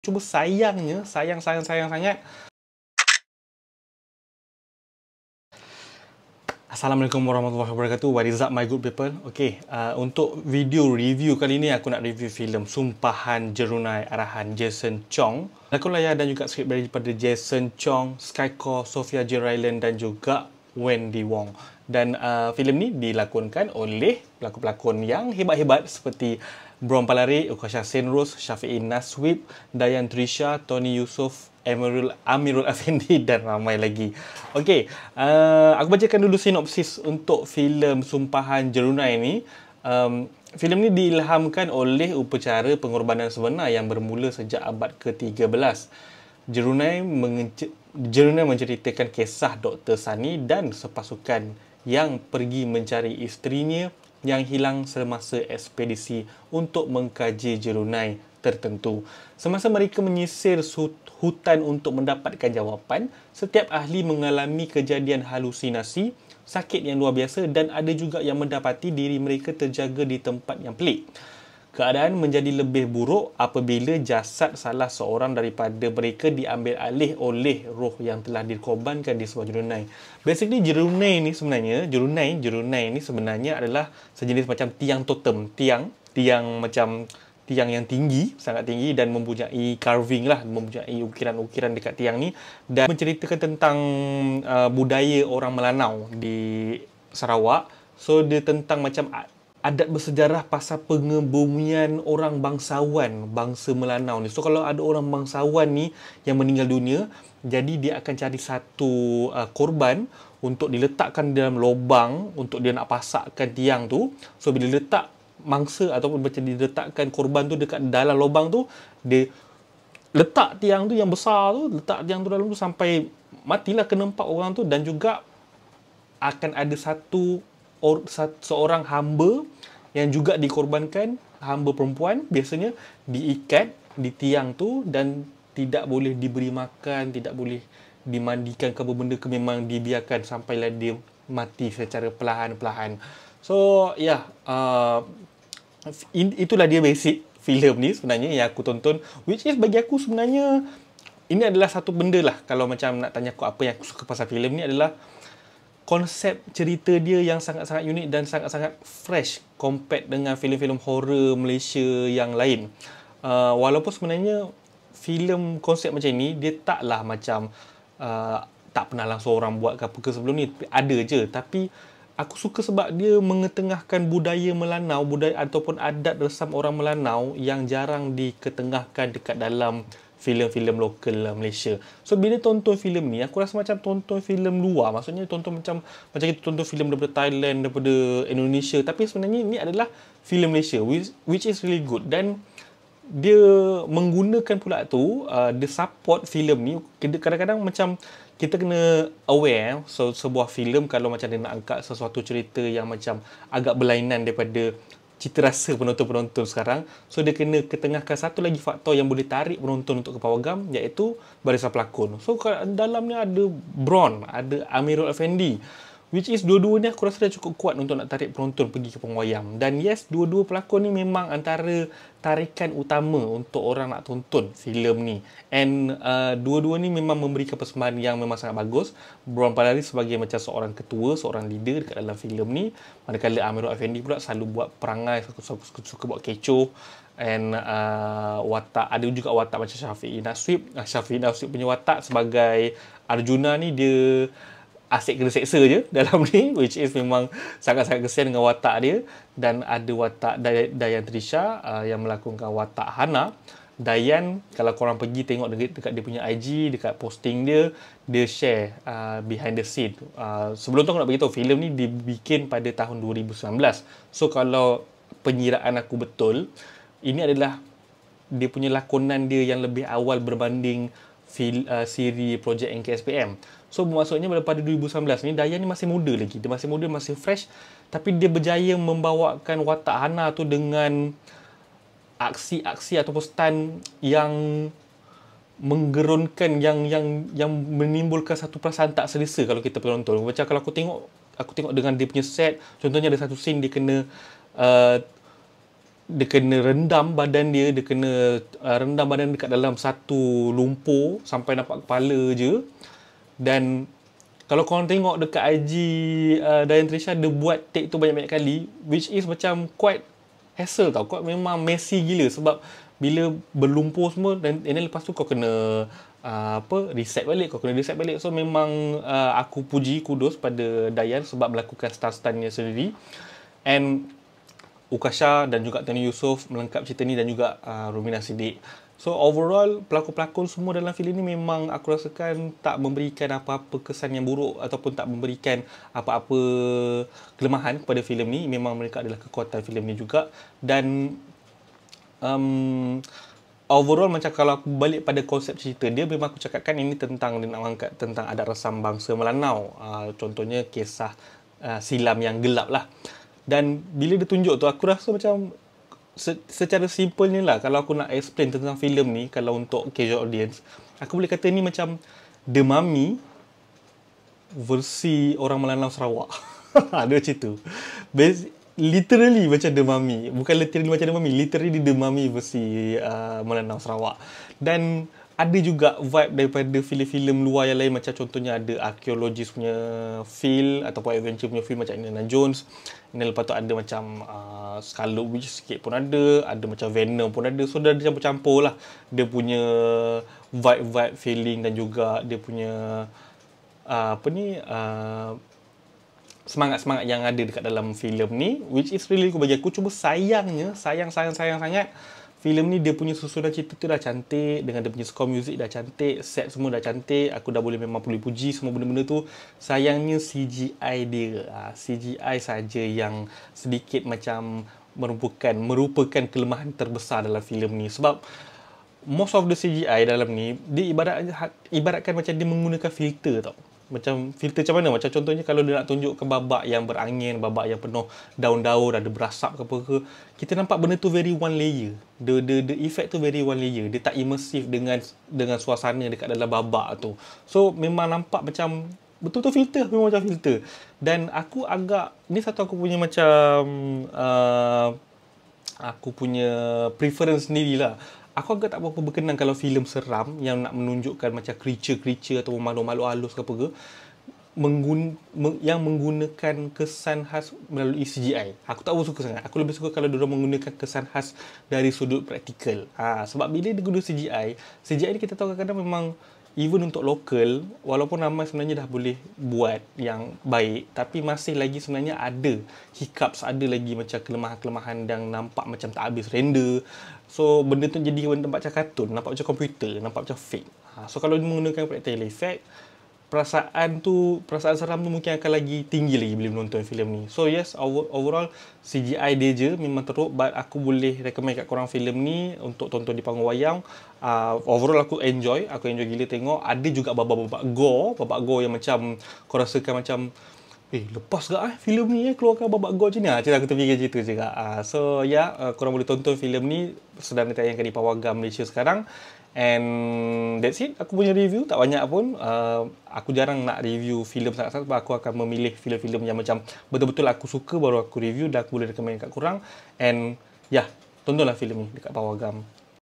Cuma sayangnya, sayang sangat. Assalamualaikum warahmatullahi wabarakatuh. What is up my good people? Okay, untuk video review kali ni aku nak review filem Sumpahan Jerunai arahan Jason Chong. Lakon layar dan juga skrip daripada Jason Chong, Skycore, Sophia J. Ryland dan juga Wendy Wong. Dan filem ni dilakonkan oleh pelakon-pelakon yang hebat-hebat seperti Bron Palare, Ukasha Senrose, Syafi'i Naswib, Dayan Trisha, Tony Yusof, Amirul Afendi dan ramai lagi. Okey, aku bacakan dulu sinopsis untuk filem Sumpahan Jerunai ni. Filem ni diilhamkan oleh upacara pengorbanan sebenar yang bermula sejak abad ke-13. Jerunai menceritakan kisah Dr. Sani dan sepasukan yang pergi mencari isterinya yang hilang semasa ekspedisi untuk mengkaji Jerunai tertentu. Semasa mereka menyisir hutan untuk mendapatkan jawapan, setiap ahli mengalami kejadian halusinasi, sakit yang luar biasa dan ada juga yang mendapati diri mereka terjaga di tempat yang pelik. Keadaan menjadi lebih buruk apabila jasad salah seorang daripada mereka diambil alih oleh roh yang telah dikorbankan di sebuah Jerunai. Basically Jerunai ni sebenarnya, Jerunai ni sebenarnya adalah sejenis macam tiang totem, tiang macam tiang yang tinggi, sangat tinggi dan mempunyai carving lah, mempunyai ukiran-ukiran dekat tiang ni dan menceritakan tentang budaya orang Melanau di Sarawak. So dia tentang macam adat bersejarah pasal pengebumian orang bangsawan, bangsa Melanau ni. So kalau ada orang bangsawan ni yang meninggal dunia, jadi dia akan cari satu korban untuk diletakkan dalam lubang untuk dia nak pasakkan tiang tu. So bila letak mangsa ataupun macam diletakkan korban tu dekat dalam lubang tu, dia letak tiang tu yang besar tu, letak tiang tu dalam tu sampai matilah kenempat orang tu. Dan juga akan ada seorang hamba yang juga dikorbankan, hamba perempuan biasanya diikat di tiang tu dan tidak boleh diberi makan, tidak boleh dimandikan ke benda ke, memang dibiarkan sampailah dia mati secara perlahan-perlahan. So itulah dia basic filem ni sebenarnya yang aku tonton, which is bagi aku sebenarnya ini adalah satu benda lah, kalau macam nak tanya aku apa yang aku suka pasal filem ni adalah konsep cerita dia yang sangat-sangat unik dan sangat-sangat fresh compared dengan filem-filem horror Malaysia yang lain. Walaupun sebenarnya filem konsep macam ni dia taklah macam tak pernah langsung orang buat ke apa ke sebelum ni, ada je, tapi aku suka sebab dia mengetengahkan budaya Melanau, budaya ataupun adat resam orang Melanau yang jarang diketengahkan dekat dalam filem-filem lokal Malaysia. So bila tonton filem ni, aku rasa macam tonton filem luar. Maksudnya tonton macam kita tonton filem daripada Thailand, daripada Indonesia, tapi sebenarnya ni adalah filem Malaysia, which is really good. Dan dia menggunakan pula tu, dia support filem ni. Kadang-kadang macam kita kena aware, so sebuah filem kalau macam dia nak angkat sesuatu cerita yang macam agak berlainan daripada cita rasa penonton-penonton sekarang, so dia kena ketengahkan satu lagi faktor yang boleh tarik penonton untuk ke pawagam, iaitu barisan pelakon. So dalam ni ada Bron, ada Amirul Afendi, which is dua-dua ni aku rasa dah cukup kuat untuk nak tarik penonton pergi ke pengwayang. Dan yes, dua-dua pelakon ni memang antara tarikan utama untuk orang nak tonton filem ni. And dua-dua ni memang memberikan persembahan yang memang sangat bagus. Bron Palare sebagai macam seorang ketua, seorang leader dekat dalam filem ni, manakala Amirul Afendi pula selalu buat perangai, suka buat kecoh. And watak, ada juga watak macam Syafi'i Naswib. Syafi'i Naswib punya watak sebagai Arjuna ni, dia asyik kena seksa je dalam ni, which is memang sangat-sangat kesian dengan watak dia. Dan ada watak Dayan Trisha yang melakonkan watak Hana. Dayan, kalau korang pergi tengok dekat dia punya IG, dekat posting dia share behind the scene. Sebelum tu aku nak beritahu, filem ni dibikin pada tahun 2019. So kalau penyiraan aku betul, ini adalah dia punya lakonan dia yang lebih awal berbanding siri projek NKSPM. So maksudnya pada 2019 ni, Dayan ni masih muda lagi. Dia masih muda, masih fresh, tapi dia berjaya membawakan watak Hana tu dengan aksi-aksi ataupun stunt yang menggerunkan, yang menimbulkan satu perasaan tak selesa kalau kita penonton. Macam kalau aku tengok dengan dia punya set, contohnya ada satu scene dia kena dia kena rendam badan dia kena rendam badan dekat dalam satu lumpur sampai nampak kepala je. Dan kalau korang tengok dekat IG Dayan Trisha, dia buat take tu banyak-banyak kali, which is macam quite hassle tau. Kau memang messy gila sebab bila berlumpur semua dan lepas tu kau kena reset balik, so memang aku puji, kudos pada Dayan sebab melakukan stunt-stuntnya sendiri. And Ukasha dan juga Tony Yusof melengkap cerita ni, dan juga Romina Siddiq. So overall, pelakon-pelakon semua dalam filem ni memang aku rasakan tak memberikan apa-apa kesan yang buruk ataupun tak memberikan apa-apa kelemahan kepada filem ni. Memang mereka adalah kekuatan filem ni juga. Dan overall, macam kalau aku balik pada konsep cerita dia, memang aku cakapkan ini tentang, dia nak angkat tentang adat resam bangsa Melanau. Contohnya kisah silam yang gelap lah. Dan bila dia tunjuk tu, aku rasa macam secara simpelnya lah, kalau aku nak explain tentang filem ni, kalau untuk casual audience, aku boleh kata ni macam The Mummy versi orang Melanau Sarawak. Ada macam tu. Literally macam The Mummy. Bukan literally macam The Mummy, literally The Mummy versi Melanau Sarawak. Dan ada juga vibe daripada filem-filem luar yang lain, macam contohnya ada arkeologis punya feel ataupun adventure punya feel macam Indiana Jones. Dan lepas tu ada macam Scarlet Witch sikit pun ada macam Venom pun ada. So dah campur-campur lah dia punya vibe feeling dan juga dia punya semangat-semangat yang ada dekat dalam filem ni, which is really bagi aku. Cuma sayangnya, sayang sangat, filem ni dia punya susunan cerita tu dah cantik, dengan dia punya score music dah cantik, set semua dah cantik, aku dah boleh memang perlu puji semua benda-benda tu. Sayangnya CGI dia, CGI saja yang sedikit macam merupakan kelemahan terbesar dalam filem ni. Sebab most of the CGI dalam ni, dia ibaratkan macam dia menggunakan filter tau. Macam filter macam mana? Macam contohnya kalau dia nak tunjukkan babak yang berangin, babak yang penuh daun-daun, ada berasap ke apa ke, kita nampak benda tu very one layer. The effect tu very one layer. Dia tak immersive dengan suasana dekat dalam babak tu. So memang nampak macam betul-betul filter, memang macam filter. Dan aku agak, ni satu aku punya macam aku punya preference sendirilah. Aku agak tak berapa berkenan kalau filem seram yang nak menunjukkan macam creature atau makhluk-makhluk halus ke apa ke, yang menggunakan kesan khas melalui CGI. Aku tak suka sangat. Aku lebih suka kalau diorang menggunakan kesan khas dari sudut praktikal. Sebab bila dia guna CGI ni kita tahu kadang-kadang memang even untuk lokal, walaupun ramai sebenarnya dah boleh buat yang baik, tapi masih lagi sebenarnya ada hiccups, ada lagi macam kelemahan-kelemahan yang nampak macam tak habis render. So benda tu jadi nampak macam kartun, nampak macam komputer, nampak macam fake. So kalau dia menggunakan practical effect, perasaan seram tu mungkin akan lagi tinggi lagi bila menonton filem ni. So yes, overall CGI dia je memang teruk, but aku boleh recommend kat korang filem ni untuk tonton di panggung wayang. Overall aku enjoy gila tengok. Ada juga babak-babak gore yang macam kau rasakan macam lepas ke filem ni keluarkan babak gore macam ni. Macam aku terfikir cerita juga. So korang boleh tonton filem ni, sedang ditayangkan di Pawagam Malaysia sekarang. And that's it. Aku punya review tak banyak pun. Aku jarang nak review filem sangat-sangat sebab aku akan memilih filem-filem yang macam betul-betul aku suka baru aku review dan aku boleh recommend kat korang. And tontonlah filem ni dekat Pawagam.